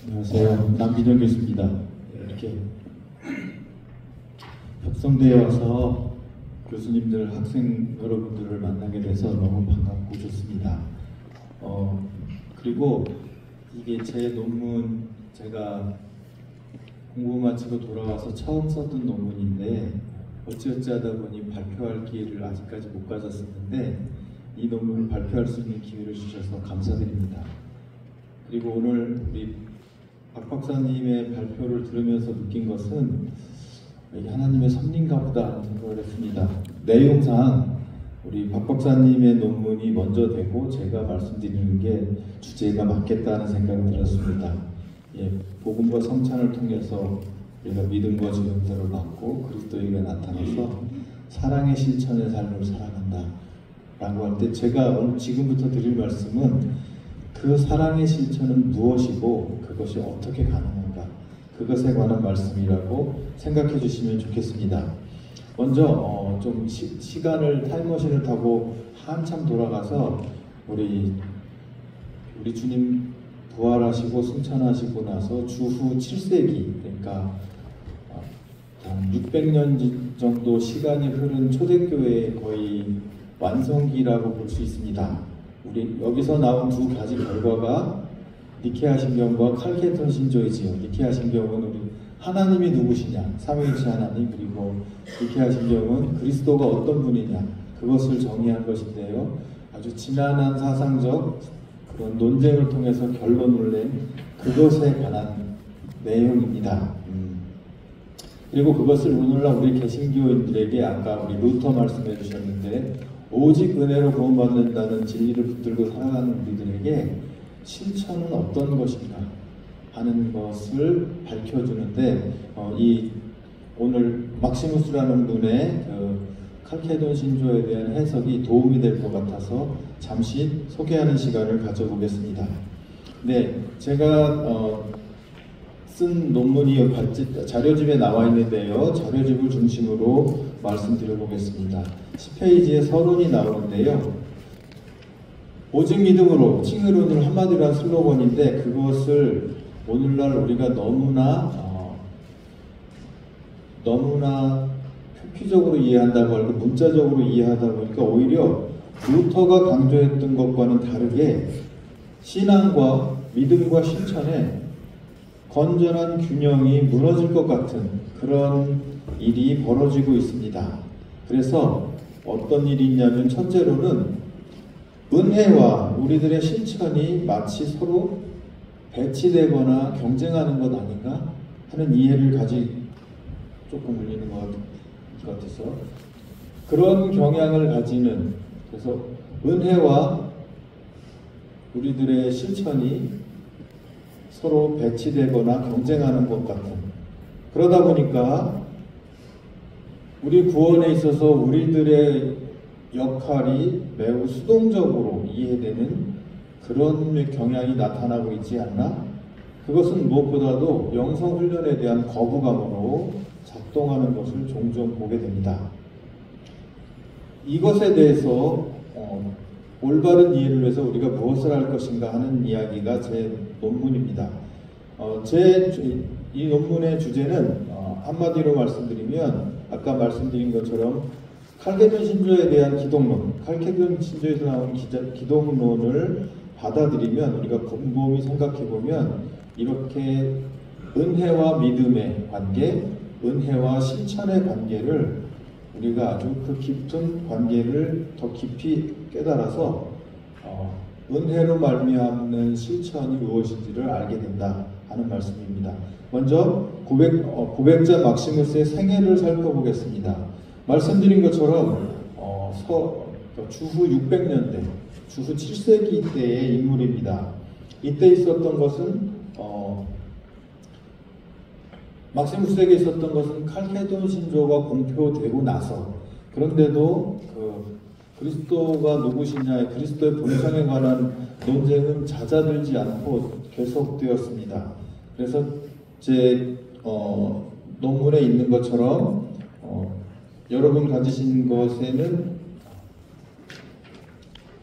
안녕하세요. 남기정 교수입니다. 이렇게 벽성대에 와서 교수님들, 학생 여러분들을 만나게 돼서 너무 반갑고 좋습니다. 그리고 이게 제 논문, 제가 공부 마치고 돌아와서 처음 썼던 논문인데 어찌어찌 하다 보니 발표할 기회를 아직까지 못 가졌었는데 이 논문을 발표할 수 있는 기회를 주셔서 감사드립니다. 그리고 오늘 우리 박 박사님의 발표를 들으면서 느낀 것은 이게 하나님의 섭리인가 보다 하는 생각을 했습니다. 내용상 우리 박 박사님의 논문이 먼저 되고 제가 말씀드리는 게 주제가 맞겠다는 생각이 들었습니다. 복음과 성찬을 통해서 우리가 믿음과 증언들을 받고 그리스도에게 나타나서 사랑의 실천의 삶을 살아간다 라고 할 때 제가 오늘 지금부터 드릴 말씀은 그 사랑의 실천은 무엇이고 그것이 어떻게 가능한가, 그것에 관한 말씀이라고 생각해 주시면 좋겠습니다. 먼저 좀 시간을 타임머신을 타고 한참 돌아가서 우리 주님 부활하시고 승천하시고 나서 주후 7세기, 그러니까 한 600년 정도 시간이 흐른 초대교회의 거의 완성기라고 볼 수 있습니다. 우리 여기서 나온 두 가지 결과가 니케아 신경과 칼케돈 신조이지요. 니케아 신경은 우리 하나님이 누구시냐, 삼위일체 하나님, 그리고 니케아 신경은 그리스도가 어떤 분이냐, 그것을 정의한 것인데요. 아주 지난한 사상적 그런 논쟁을 통해서 결론을 낸 그것에 관한 내용입니다. 그리고 그것을 오늘날 우리 개신교인들에게 아까 우리 루터 말씀해 주셨는데 오직 은혜로 구원받는다는 진리를 붙들고 살아가는 우리들에게 실천은 어떤 것인가 하는 것을 밝혀주는데 이 오늘 막시무스라는 분의 그 칼케돈 신조에 대한 해석이 도움이 될 것 같아서 잠시 소개하는 시간을 가져보겠습니다. 네, 제가 쓴 논문이 자료집에 나와 있는데요. 자료집을 중심으로 말씀드려보겠습니다. 10페이지에 서론이 나오는데요. 오직 믿음으로, 칭의론을 한마디로 한 슬로건인데 그것을 오늘날 우리가 너무나 표피적으로 이해한다고 하고 문자적으로 이해하다 보니까 오히려 루터가 강조했던 것과는 다르게 신앙과 믿음과 실천에 건전한 균형이 무너질 것 같은 그런 일이 벌어지고 있습니다. 그래서 어떤 일이 있냐면 첫째로는 은혜와 우리들의 실천이 마치 서로 배치되거나 경쟁하는 것 아닌가 하는 이해를 조금 울리는 것 같아서 그런 경향을 가지는, 그래서 은혜와 우리들의 실천이 서로 배치되거나 경쟁하는 것 같은, 그러다 보니까 우리 구원에 있어서 우리들의 역할이 매우 수동적으로 이해되는 그런 경향이 나타나고 있지 않나? 그것은 무엇보다도 영성훈련에 대한 거부감으로 작동하는 것을 종종 보게 됩니다. 이것에 대해서 올바른 이해를 위해서 우리가 무엇을 할 것인가 하는 이야기가 제 논문입니다. 이 논문의 주제는 한마디로 말씀드리면 아까 말씀드린 것처럼 칼케돈 신조에 대한 기독론, 칼케돈 신조에서 나온 기독론을 받아들이면 우리가 곰곰이 생각해보면 이렇게 은혜와 믿음의 관계, 은혜와 실천의 관계를 우리가 아주 그 깊은 관계를 더 깊이 깨달아서 은혜로 말미암는 실천이 무엇인지를 알게 된다 하는 말씀입니다. 먼저 고백자 막시무스의 생애를 살펴보겠습니다. 말씀드린 것처럼 주후 600년대, 주후 7세기 때의 인물입니다. 이때 있었던 것은 막시무스에게 있었던 것은 칼케돈 신조가 공표되고 나서, 그런데도 그리스도가 누구시냐, 그리스도의 본성에 관한 논쟁은 잦아들지 않고 계속되었습니다. 그래서 제 논문에 있는 것처럼 여러분 가지신 것에는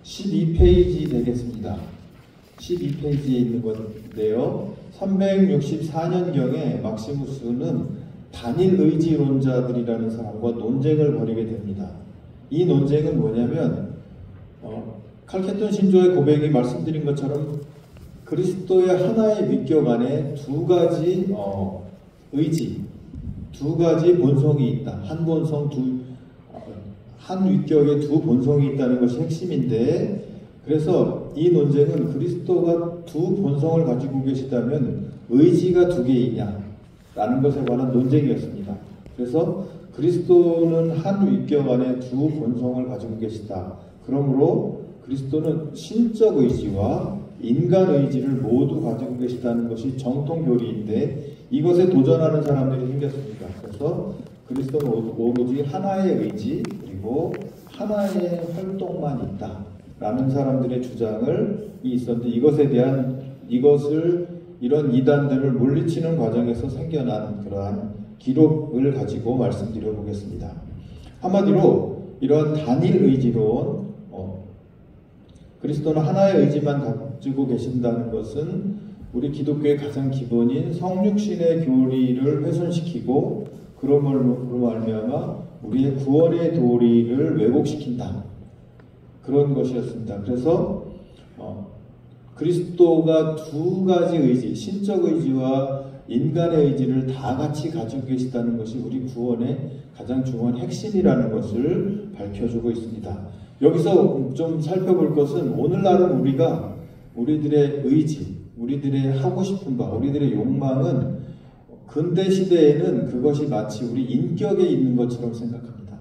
12페이지 되겠습니다. 12페이지에 있는 건데요. 364년경에 막시무스는 단일 의지론자들이라는 사람과 논쟁을 벌이게 됩니다. 이 논쟁은 뭐냐면 칼케톤 신조의 고백이 말씀드린 것처럼 그리스도의 하나의 위격 안에 두 가지 의지, 두 가지 본성이 있다. 한 본성, 한 위격에 두 본성이 있다는 것이 핵심인데, 그래서 이 논쟁은 그리스도가 두 본성을 가지고 계시다면 의지가 두 개이냐 라는 것에 관한 논쟁이었습니다. 그래서 그리스도는 한 위격 안에 두 본성을 가지고 계시다. 그러므로 그리스도는 신적 의지와 인간 의지를 모두 가지고 계시다는 것이 정통 교리인데, 이것에 도전하는 사람들이 생겼습니다. 그래서 그리스도는 오로지 하나의 의지 그리고 하나의 활동만 있다 라는 사람들의 주장을 있었는데, 이런 이단들을 물리치는 과정에서 생겨난 그러한 기록을 가지고 말씀드려 보겠습니다. 한마디로 이러한 단일 의지론, 그리스도는 하나의 의지만 가지고 계신다는 것은 우리 기독교의 가장 기본인 성육신의 교리를 훼손시키고 그러므로 말미암아 우리의 구원의 도리를 왜곡시킨다, 그런 것이었습니다. 그래서 그리스도가 두 가지 의지, 신적 의지와 인간의 의지를 다 같이 가지고 계시다는 것이 우리 구원의 가장 중요한 핵심이라는 것을 밝혀주고 있습니다. 여기서 좀 살펴볼 것은, 오늘날은 우리들의 의지, 우리들의 하고 싶은 바, 우리들의 욕망은 근대 시대에는 그것이 마치 우리 인격에 있는 것처럼 생각합니다.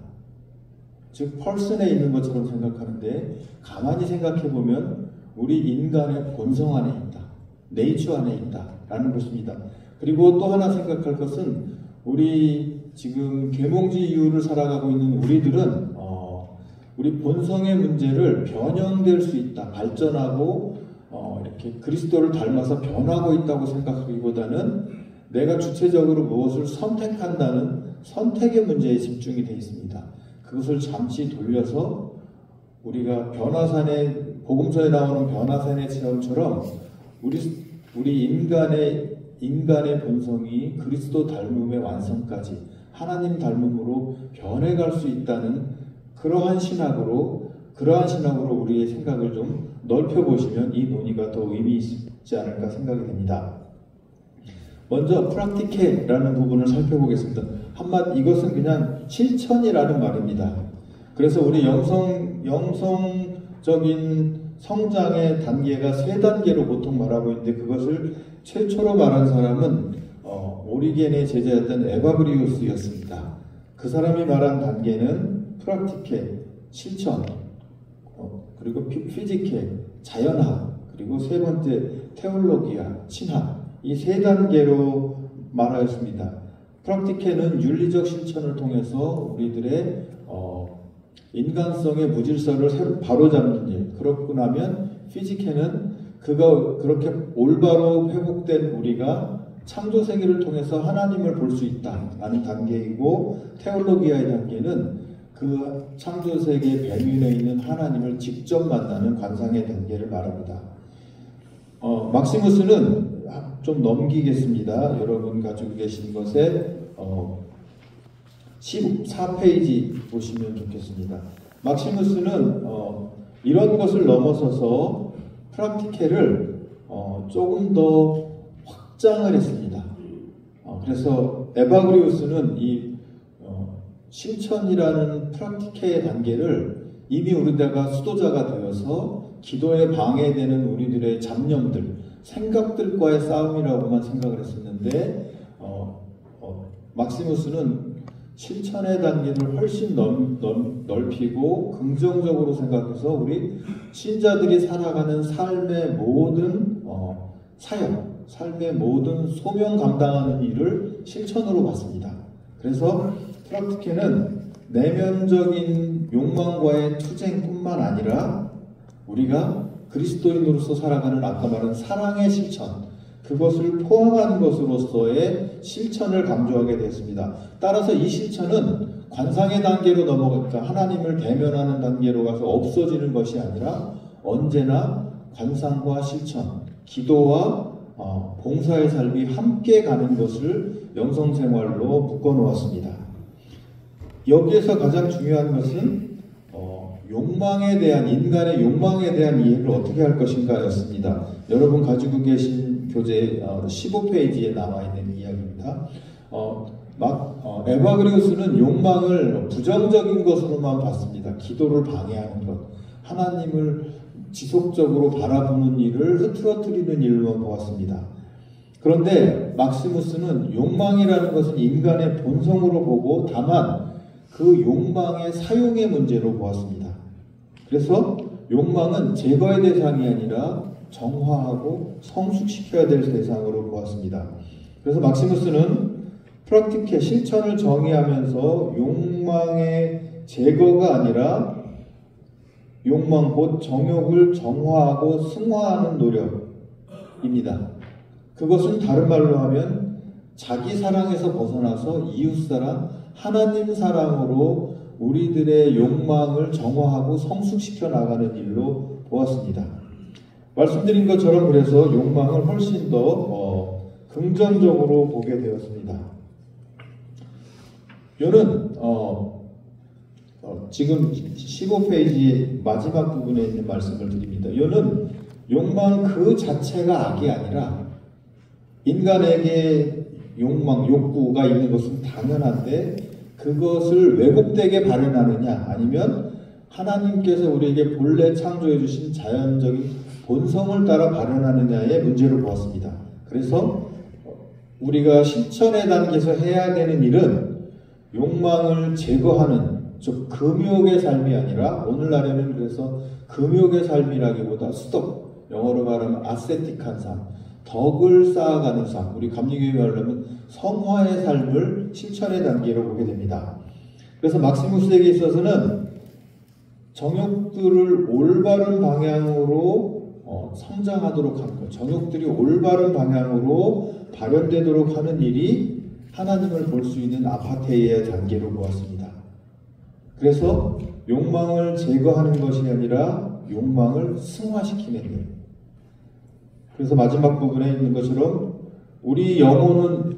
즉 펄슨에 있는 것처럼 생각하는데, 가만히 생각해 보면 우리 인간의 본성 안에 있다, 네이처 안에 있다 라는 것입니다. 그리고 또 하나 생각할 것은, 우리 지금 계몽지 이후를 살아가고 있는 우리들은 우리 본성의 문제를 변형될 수 있다, 발전하고 이렇게 그리스도를 닮아서 변하고 있다고 생각하기보다는 내가 주체적으로 무엇을 선택한다는 선택의 문제에 집중이 되어 있습니다. 그것을 잠시 돌려서 우리가 복음서에 나오는 변화산의 체험처럼 우리 인간의 본성이 그리스도 닮음의 완성까지 하나님 닮음으로 변해갈 수 있다는 그러한 신학으로 우리의 생각을 좀 넓혀보시면 이 논의가 더 의미 있지 않을까 생각이 됩니다. 먼저 프락티케라는 부분을 살펴보겠습니다. 이것은 그냥 실천이라는 말입니다. 그래서 우리 영성적인 성장의 단계가 세 단계로 보통 말하고 있는데, 그것을 최초로 말한 사람은 오리겐의 제자였던 에바브리우스였습니다. 그 사람이 말한 단계는 프락티케, 실천, 그리고 피지케, 자연학, 그리고 세 번째 테올로기아, 신학, 이 세 단계로 말하였습니다. 프락티케는 윤리적 실천을 통해서 우리들의 인간성의 무질서를 바로잡는 일, 그렇고 나면 피지케는 그렇게 올바로 회복된 우리가 창조 세계를 통해서 하나님을 볼 수 있다라는 단계이고, 테올로기아의 단계는 그 창조 세계 배면에 있는 하나님을 직접 만나는 관상의 단계를 말합니다. 막시무스는 좀 넘기겠습니다. 여러분 가지고 계신 것에 14페이지 보시면 좋겠습니다. 막시무스는 이런 것을 넘어서서 프락티케를 조금 더 확장을 했습니다. 그래서 에바그리우스는 이 실천이라는 프락티케의 단계를 이미 우리가 수도자가 되어서 기도에 방해되는 우리들의 잡념들, 생각들과의 싸움이라고만 생각을 했었는데, 막시무스는 실천의 단계를 훨씬 넓히고 긍정적으로 생각해서 우리 신자들이 살아가는 삶의 모든 사역, 삶의 모든 소명 감당하는 일을 실천으로 봤습니다. 그래서 프락티케는 내면적인 욕망과의 투쟁뿐만 아니라 우리가 그리스도인으로서 살아가는 아까 말한 사랑의 실천, 그것을 포함한 것으로서의 실천을 강조하게 되었습니다. 따라서 이 실천은 관상의 단계로 넘어가니까 하나님을 대면하는 단계로 가서 없어지는 것이 아니라 언제나 관상과 실천, 기도와 봉사의 삶이 함께 가는 것을 영성생활로 묶어놓았습니다. 여기에서 가장 중요한 것은 욕망에 대한, 인간의 욕망에 대한 이해를 어떻게 할 것인가 였습니다. 여러분 가지고 계신 교재 15페이지에 나와 있는 이야기입니다. 에바그리우스는 욕망을 부정적인 것으로만 봤습니다. 기도를 방해하는 것, 하나님을 지속적으로 바라보는 일을 흐트러뜨리는 일로만 보았습니다. 그런데 막시무스는 욕망이라는 것은 인간의 본성으로 보고 다만 그 욕망의 사용의 문제로 보았습니다. 그래서 욕망은 제거의 대상이 아니라 정화하고 성숙시켜야 될 대상으로 보았습니다. 그래서 막시무스는 프랙티케 실천을 정의하면서 욕망의 제거가 아니라 욕망 곧 정욕을 정화하고 승화하는 노력입니다. 그것은 다른 말로 하면 자기 사랑에서 벗어나서 이웃 사랑, 하나님 사랑으로 우리들의 욕망을 정화하고 성숙시켜 나가는 일로 보았습니다. 말씀드린 것처럼 그래서 욕망을 훨씬 더 긍정적으로 보게 되었습니다. 이는 지금 15페이지 마지막 부분에 있는 말씀을 드립니다. 이는 욕망 그 자체가 악이 아니라 인간에게 욕망, 욕구가 있는 것은 당연한데 그것을 왜곡되게 발현하느냐 아니면 하나님께서 우리에게 본래 창조해 주신 자연적인 본성을 따라 발현하느냐의 문제로 보았습니다. 그래서 우리가 실천의 단계에서 해야 되는 일은 욕망을 제거하는 즉 금욕의 삶이 아니라 오늘날에는 그래서 금욕의 삶이라기보다 수덕, 영어로 말하면 아세틱한 삶, 덕을 쌓아가는 삶, 우리 감리교회 말하면 성화의 삶을 실천의 단계로 보게 됩니다. 그래서 막시무스에게 있어서는 정욕들을 올바른 방향으로 성장하도록 하는 것, 정욕들이 올바른 방향으로 발현되도록 하는 일이 하나님을 볼 수 있는 아파테이의 단계로 보았습니다. 그래서 욕망을 제거하는 것이 아니라 욕망을 승화시키는 일. 그래서 마지막 부분에 있는 것처럼 우리 영혼은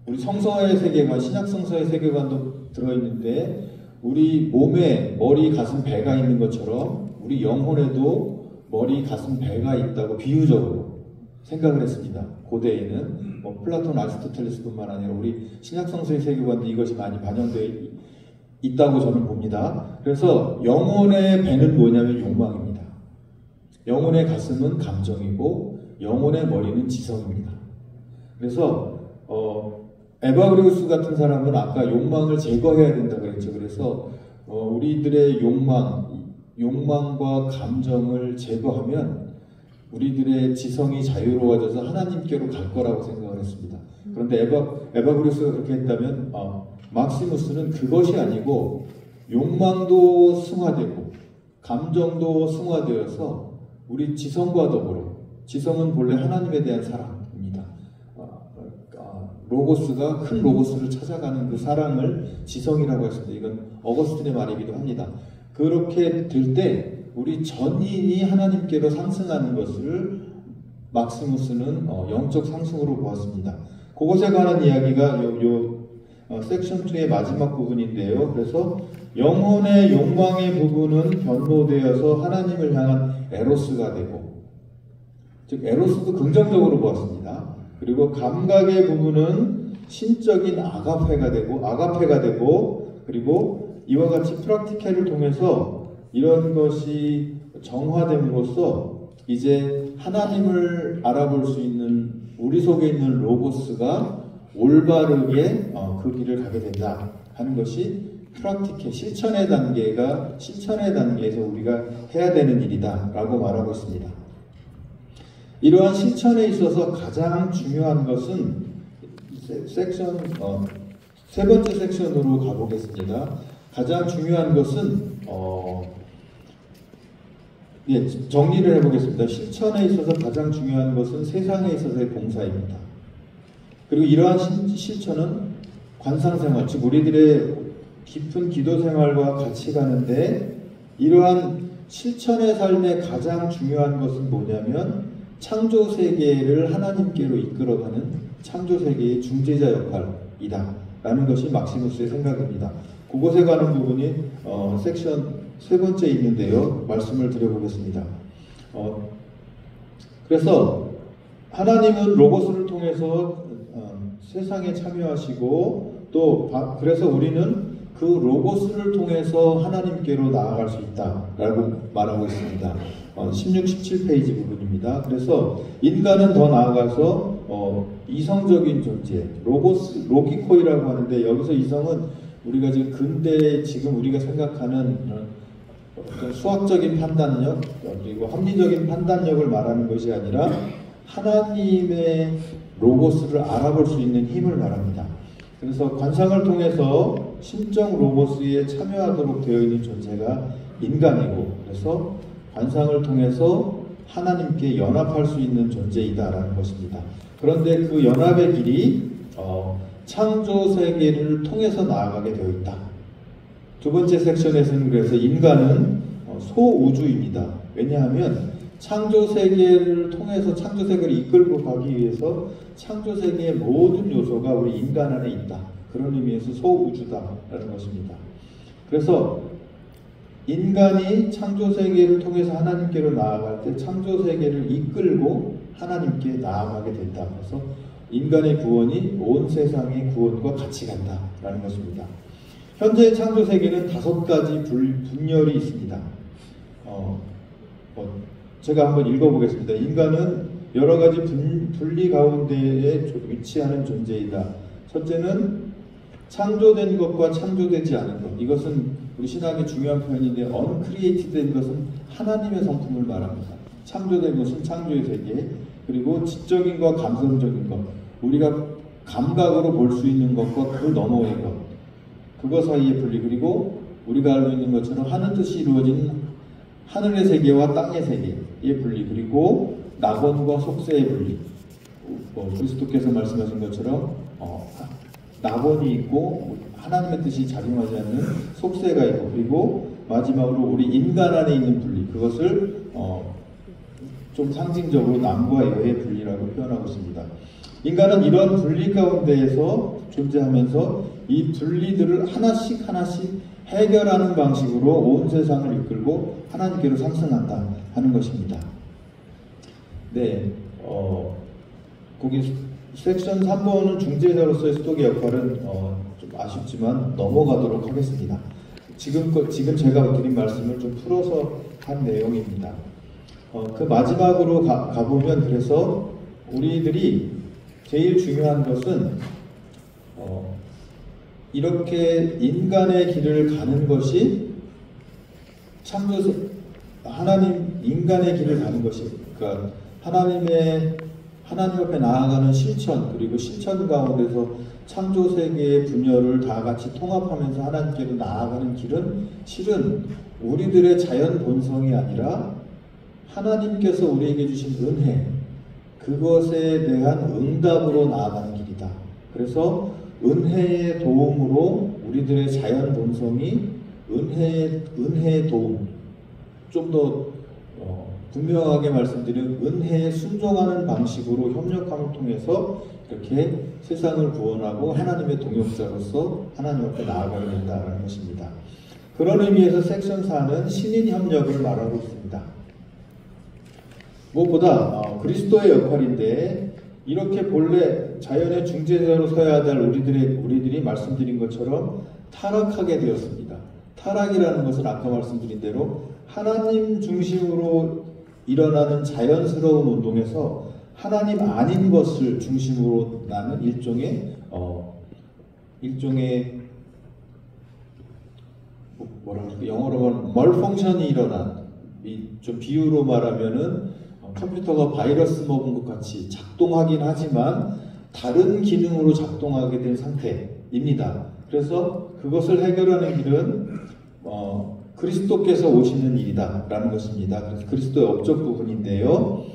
우리 성서의 세계관, 신약 성서의 세계관도 들어있는데 우리 몸에 머리, 가슴, 배가 있는 것처럼 우리 영혼에도 머리, 가슴, 배가 있다고 비유적으로 생각을 했습니다. 고대에는 플라톤, 아리스토텔레스뿐만 아니라 우리 신약 성서의 세계관도 이것이 많이 반영되어 있다고 저는 봅니다. 그래서 영혼의 배는 뭐냐면 욕망입니다. 영혼의 가슴은 감정이고 영혼의 머리는 지성입니다. 그래서 에바그리우스 같은 사람은 아까 욕망을 제거해야 된다고 했죠. 그래서 우리들의 욕망과 감정을 제거하면 우리들의 지성이 자유로워져서 하나님께로 갈 거라고 생각을 했습니다. 그런데 에바그리우스가 그렇게 했다면 막시무스는 그것이 아니고 욕망도 승화되고 감정도 승화되어서 우리 지성과 더불어, 지성은 본래 하나님에 대한 사랑입니다. 로고스가 큰 로고스를 찾아가는 그 사랑을 지성이라고 했습니다. 이건 어거스틴의 말이기도 합니다. 그렇게 될 때 우리 전인이 하나님께로 상승하는 것을 막시무스는 영적 상승으로 보았습니다. 그것에 관한 이야기가 섹션 2의 마지막 부분인데요. 그래서 영혼의 욕망의 부분은 변모되어서 하나님을 향한 에로스가 되고, 즉 에로스도 긍정적으로 보았습니다. 그리고 감각의 부분은 신적인 아가페가 되고, 그리고 이와 같이 프랙티케를 통해서 이런 것이 정화됨으로써 이제 하나님을 알아볼 수 있는 우리 속에 있는 로고스가 올바르게 그 길을 가게 된다 하는 것이 프랙티케, 실천의 단계에서 우리가 해야 되는 일이다 라고 말하고 있습니다. 이러한 실천에 있어서 가장 중요한 것은 세 번째 섹션으로 가보겠습니다. 가장 중요한 것은 정리를 해보겠습니다. 실천에 있어서 가장 중요한 것은 세상에 있어서의 봉사입니다. 그리고 이러한 실천은 관상생활, 즉 우리들의 깊은 기도생활과 같이 가는데 이러한 실천의 삶의 가장 중요한 것은 뭐냐면 창조 세계를 하나님께로 이끌어가는 창조 세계의 중재자 역할이다 라는 것이 막시무스의 생각입니다. 그곳에 가는 부분이 섹션 세 번째 있는데요. 말씀을 드려보겠습니다. 그래서 하나님은 로고스를 통해서 세상에 참여하시고 또 그래서 우리는 그 로고스를 통해서 하나님께로 나아갈 수 있다라고 말하고 있습니다. 16, 17페이지 부분입니다. 그래서 인간은 더 나아가서 이성적인 존재, 로기코이라고 하는데 여기서 이성은 우리가 지금 근대 지금 우리가 생각하는 어떤 수학적인 판단력 그리고 합리적인 판단력을 말하는 것이 아니라 하나님의 로고스를 알아볼 수 있는 힘을 말합니다. 그래서 관상을 통해서 신적 로고스에 참여하도록 되어 있는 존재가 인간이고 그래서 관상을 통해서 하나님께 연합할 수 있는 존재이다라는 것입니다. 그런데 그 연합의 길이 창조 세계를 통해서 나아가게 되어 있다. 두 번째 섹션에서는 그래서 인간은 소우주입니다. 왜냐하면 창조 세계를 통해서 창조 세계를 이끌고 가기 위해서 창조 세계의 모든 요소가 우리 인간 안에 있다. 그런 의미에서 소우주다라는 것입니다. 그래서 인간이 창조 세계를 통해서 하나님께로 나아갈 때 창조 세계를 이끌고 하나님께 나아가게 된다. 그래서 인간의 구원이 온 세상의 구원과 같이 간다라는 것입니다. 현재의 창조 세계는 5가지 분열이 있습니다. 제가 한번 읽어보겠습니다. 인간은 여러 가지 분리 가운데에 위치하는 존재이다. 첫째는 창조된 것과 창조되지 않은 것. 이것은 우리 신학의 중요한 표현인데 uncreated된 것은 하나님의 성품을 말합니다. 창조된 것은 창조의 세계, 그리고 지적인 것, 감성적인 것, 우리가 감각으로 볼 수 있는 것과 그 너머의 것, 그거 사이의 분리, 그리고 우리가 알고 있는 것처럼 하는 뜻이 이루어진 하늘의 세계와 땅의 세계의 분리, 그리고 낙원과 속세의 분리. 그리스도께서 말씀하신 것처럼 낙원이 있고 하나님의 뜻이 작용하지 않는 속세가 있고, 그리고 마지막으로 우리 인간 안에 있는 분리, 그것을 좀 상징적으로 남과 여의 분리라고 표현하고 있습니다. 인간은 이런 분리 가운데에서 존재하면서 이 분리들을 하나씩 해결하는 방식으로 온 세상을 이끌고 하나님께로 상승한다 하는 것입니다. 네, 거기 섹션 3번은 중재자로서의 스토기 역할은 좀 아쉽지만 넘어가도록 하겠습니다. 지금 제가 드린 말씀을 좀 풀어서 한 내용입니다. 그 마지막으로 가보면 그래서 우리들이 제일 중요한 것은 이렇게 인간의 길을 가는 것이 인간의 길을 가는 것이, 그러니까 하나님 앞에 나아가는 실천, 그리고 실천 가운데서 창조 세계의 분열을 다 같이 통합하면서 하나님께로 나아가는 길은 실은 우리들의 자연 본성이 아니라 하나님께서 우리에게 주신 은혜, 그것에 대한 응답으로 나아가는 길이다. 그래서 은혜의 도움으로 우리들의 자연 본성이 은혜의 도움, 좀 더 분명하게 말씀드리면 은혜에 순종하는 방식으로 협력함을 통해서 이렇게 세상을 구원하고 하나님의 동역자로서 하나님 앞에 나아가게 된다는 것입니다. 그런 의미에서 섹션 4는 신인 협력을 말하고 있습니다. 무엇보다 그리스도의 역할인데, 이렇게 본래 자연의 중재자로 서야 할 우리들이 말씀드린 것처럼 타락하게 되었습니다. 타락이라는 것은 아까 말씀드린 대로 하나님 중심으로 일어나는 자연스러운 운동에서 하나님 아닌 것을 중심으로 나는 일종의 뭐라 그럴까, 영어로 말하면 멀펑션이 일어난, 좀 비유로 말하면은 컴퓨터가 바이러스 먹은 것 같이 작동하긴 하지만 다른 기능으로 작동하게 된 상태입니다. 그래서 그것을 해결하는 길은 그리스도께서 오시는 일이다 라는 것입니다. 그래서 그리스도의 업적 부분인데요,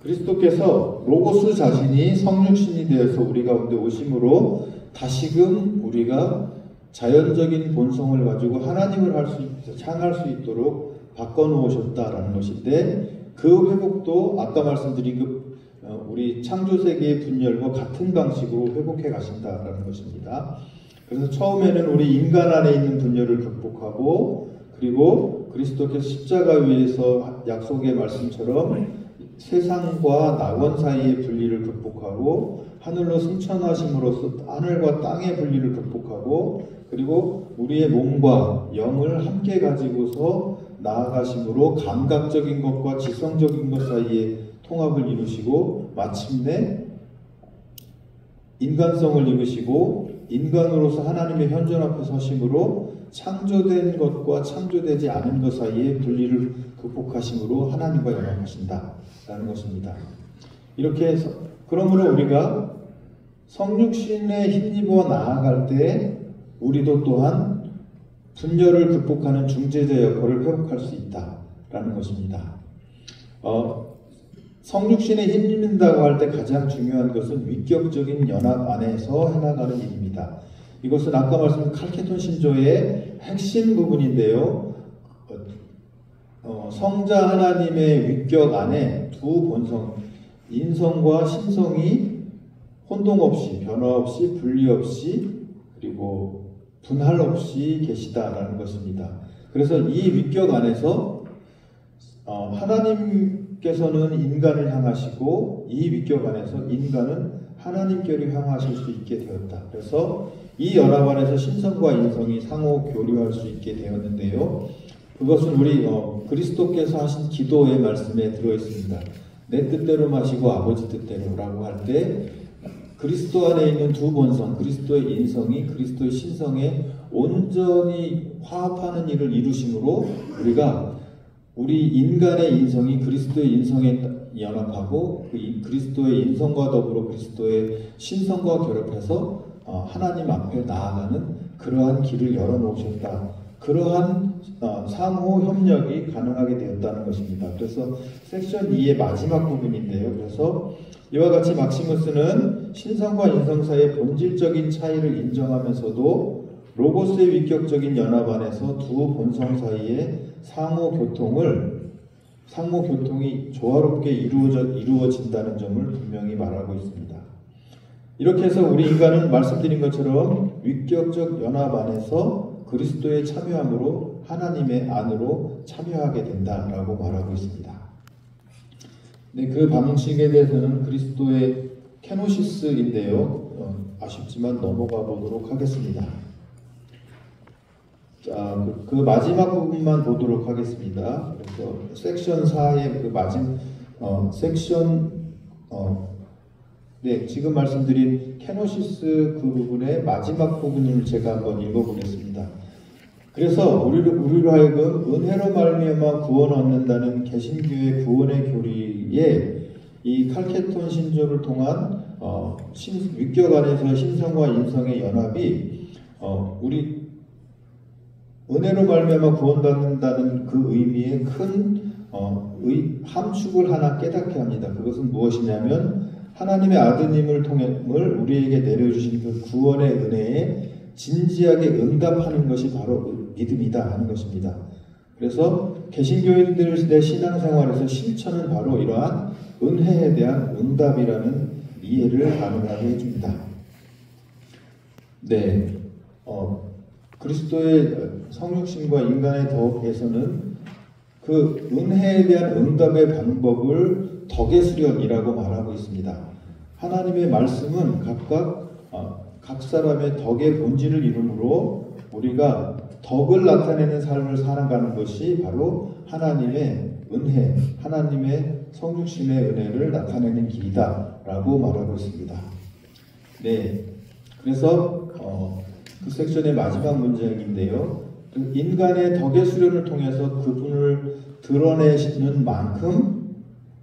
그리스도께서 로고스 자신이 성육신이 되어서 우리 가운데 오심으로 다시금 우리가 자연적인 본성을 가지고 하나님을 향할 수 있도록 바꿔놓으셨다라는 것인데, 그 회복도 아까 말씀드린 우리 창조세계의 분열과 같은 방식으로 회복해 가신다라는 것입니다. 그래서 처음에는 우리 인간 안에 있는 분열을 극복하고, 그리고 그리스도께서 십자가 위에서 약속의 말씀처럼 세상과 낙원 사이의 분리를 극복하고, 하늘로 승천하심으로써 하늘과 땅의 분리를 극복하고, 그리고 우리의 몸과 영을 함께 가지고서 나아가심으로 감각적인 것과 지성적인 것 사이에 통합을 이루시고, 마침내 인간성을 입으시고 인간으로서 하나님의 현존 앞에 서심으로 창조된 것과 창조되지 않은 것 사이에 분리를 극복하심으로 하나님과 연합하신다라는 것입니다. 이렇게 해서 그러므로 우리가 성육신에 힘입어 나아갈 때 우리도 또한 분열을 극복하는 중재자 역할을 회복할 수 있다라는 것입니다. 성육신에 힘입는다고 할 때 가장 중요한 것은 위격적인 연합 안에서 해나가는 일입니다. 이것은 아까 말씀드린 칼케톤 신조의 핵심 부분인데요. 성자 하나님의 위격 안에 두 본성, 인성과 신성이 혼동 없이, 변화 없이, 분리 없이, 그리고 분할 없이 계시다라는 것입니다. 그래서 이 위격 안에서 하나님께서는 인간을 향하시고, 이 위격 안에서 인간은 하나님께로 향하실 수 있게 되었다. 그래서 이 연합 안에서 신성과 인성이 상호 교류할 수 있게 되었는데요. 그것은 우리 그리스도께서 하신 기도의 말씀에 들어있습니다. 내 뜻대로 마시고 아버지 뜻대로라고 할 때 그리스도 안에 있는 두 본성, 그리스도의 인성이 그리스도의 신성에 온전히 화합하는 일을 이루심으로 우리가 우리 인간의 인성이 그리스도의 인성에 연합하고 그리스도의 인성과 더불어 그리스도의 신성과 결합해서 하나님 앞에 나아가는 그러한 길을 열어놓으셨다. 그러한 상호 협력이 가능하게 되었다는 것입니다. 그래서 섹션 2의 마지막 부분인데요. 그래서 이와 같이 막시무스는 신성과 인성 사이의 본질적인 차이를 인정하면서도 로고스의 위격적인 연합 안에서 두 본성 사이의 상호 교통이 조화롭게 이루어진다는 점을 분명히 말하고 있습니다. 이렇게 해서 우리 인간은 말씀드린 것처럼 위격적 연합 안에서 그리스도의 참여함으로 하나님의 안으로 참여하게 된다라고 말하고 있습니다. 네, 그 방식에 대해서는 그리스도의 케노시스인데요. 아쉽지만 넘어가 보도록 하겠습니다. 자, 그 마지막 부분만 보도록 하겠습니다. 그래서 섹션 4의 그 마지막 네, 지금 말씀드린 케노시스 그 부분의 마지막 부분을 제가 한번 읽어보겠습니다. 그래서 우리로 하여금 은혜로 말미암아 구원 얻는다는 개신교의 구원의 교리에 이 칼케톤 신조를 통한 위격 안에서 신성과 인성의 연합이 우리 은혜로 말미암아 구원받는다는 그 의미의 큰 함축을 하나 깨닫게 합니다. 그것은 무엇이냐면 하나님의 아드님을 우리에게 내려주신 그 구원의 은혜에 진지하게 응답하는 것이 바로 믿음이다 하는 것입니다. 그래서 개신교인들의 신앙생활에서 실천은 바로 이러한 은혜에 대한 응답이라는 이해를 가능하게 해줍니다. 네, 그리스도의 성육신과 인간의 덕에서는 그 은혜에 대한 응답의 방법을 덕의 수련이라고 말하고 있습니다. 하나님의 말씀은 각 사람의 덕의 본질을 이루므로 우리가 덕을 나타내는 삶을 살아가는 것이 바로 하나님의 은혜, 하나님의 성육신의 은혜를 나타내는 길이다라고 말하고 있습니다. 네, 그래서 그 섹션의 마지막 문장인데요. 그 인간의 덕의 수련을 통해서 그분을 드러내시는 만큼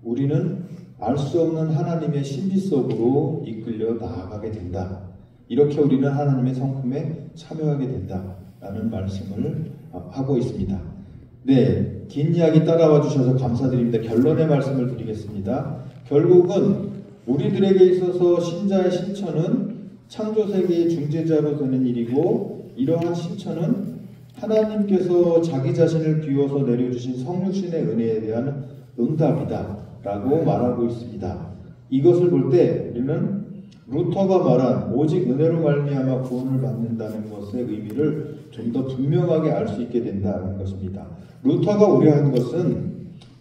우리는 알 수 없는 하나님의 신비 속으로 이끌려 나아가게 된다. 이렇게 우리는 하나님의 성품에 참여하게 된다라는 말씀을 하고 있습니다. 네, 긴 이야기 따라와 주셔서 감사드립니다. 결론의 말씀을 드리겠습니다. 결국은 우리들에게 있어서 신자의 신천은 창조세계의 중재자로 되는 일이고, 이러한 신천은 하나님께서 자기 자신을 비워서 내려주신 성육신의 은혜에 대한 응답이다 라고 말하고 있습니다. 이것을 볼 때 우리는 루터가 말한 오직 은혜로 말미암아 구원을 받는다는 것의 의미를 좀 더 분명하게 알 수 있게 된다는 것입니다. 루터가 우려한 것은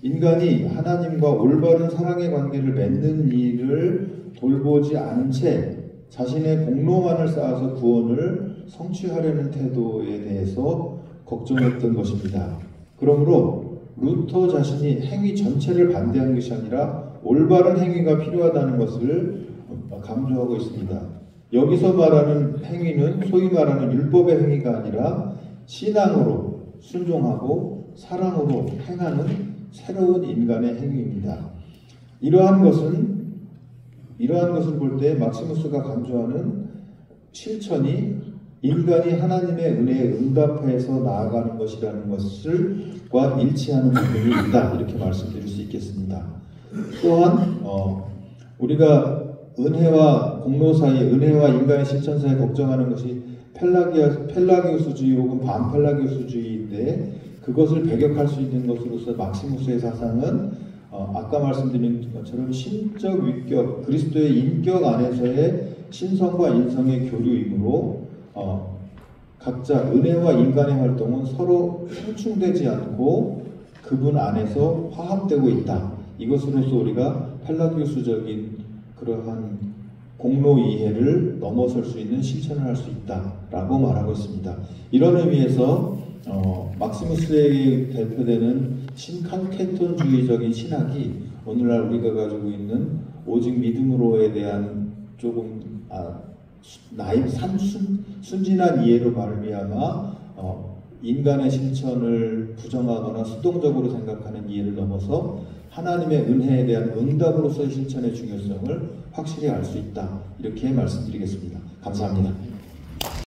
인간이 하나님과 올바른 사랑의 관계를 맺는 일을 돌보지 않은 채 자신의 공로만을 쌓아서 구원을 성취하려는 태도에 대해서 걱정했던 것입니다. 그러므로 루터 자신이 행위 전체를 반대한 것이 아니라 올바른 행위가 필요하다는 것을 강조하고 있습니다. 여기서 말하는 행위는 소위 말하는 율법의 행위가 아니라 신앙으로 순종하고 사랑으로 행하는 새로운 인간의 행위입니다. 이러한 것을 볼 때 막시무스가 강조하는 실천이 인간이 하나님의 은혜에 응답해서 나아가는 것이라는 것과 일치하는 부분이 있다, 이렇게 말씀드릴 수 있겠습니다. 또한 우리가 은혜와 공로 사이, 은혜와 인간의 실천 사이에 걱정하는 것이 펠라기우스주의 혹은 반펠라기우스주의인데, 그것을 배격할 수 있는 것으로서 막시무스의 사상은 아까 말씀드린 것처럼 신적 위격, 그리스도의 인격 안에서의 신성과 인성의 교류이므로 각자 은혜와 인간의 활동은 서로 상충되지 않고 그분 안에서 화합되고 있다. 이것으로서 우리가 펠라기우스적인 그러한 공로 이해를 넘어설 수 있는 실천을 할 수 있다라고 말하고 있습니다. 이런 의미에서 막시무스에게 대표되는 신칸케톤주의적인 신학이 오늘날 우리가 가지고 있는 오직 믿음으로에 대한 조금 순진한 이해로 말미암아 인간의 실천을 부정하거나 수동적으로 생각하는 이해를 넘어서 하나님의 은혜에 대한 응답으로서의 실천의 중요성을 확실히 알 수 있다, 이렇게 말씀드리겠습니다. 감사합니다.